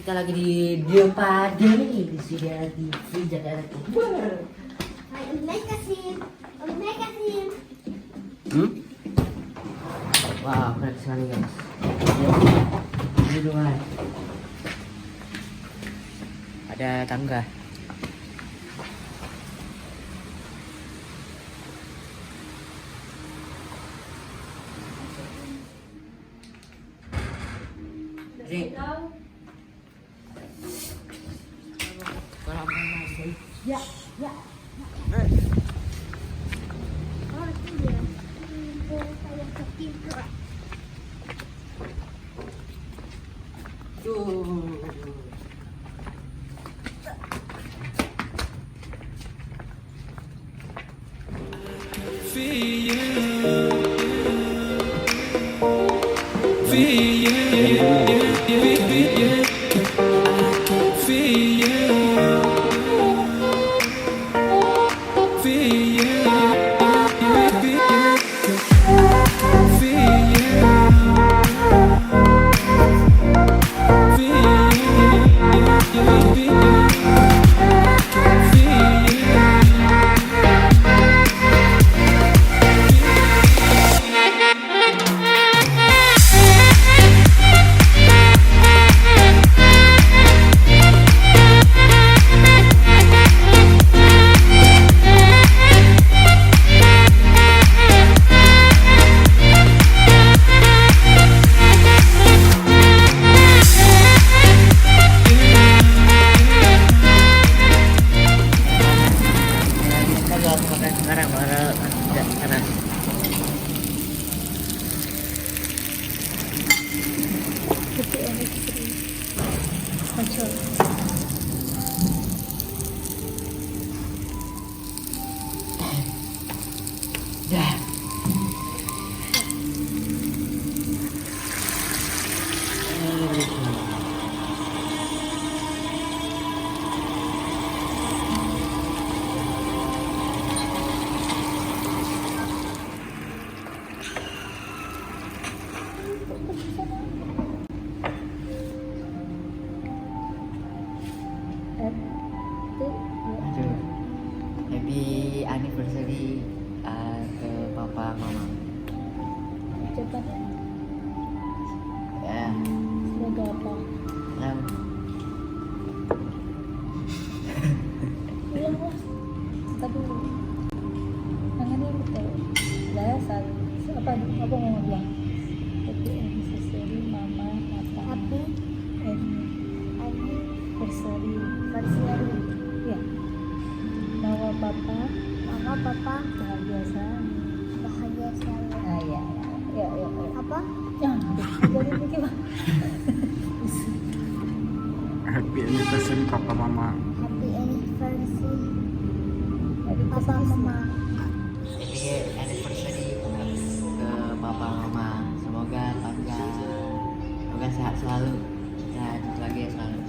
Kita lagi di Diopade nih di Studio TV Jakarta Timur. Om Mekasin. Wah, keren sekali guys. Ini doang. Ada tangga. Jadi, kalau masih Ya. Oh, itu dia. Kayak ketiga. sekarang baru tidak sekarang. Dah. Happy anniversary ke papa mama. Cepat. Ya. Semoga apa? Nah, Ulang lah. Tapi tangannya betul. Saya apa mau bilang? Happy anniversary mama apa? Happy anniversary. Ya. Mama papa bahagia selalu. Ah ya. Apa? Jadi mikir. Happy anniversary papa mama. Happy anniversary papa mama. happy anniversary ke papa mama. Semoga panjang, semoga sehat selalu dan bahagia selalu.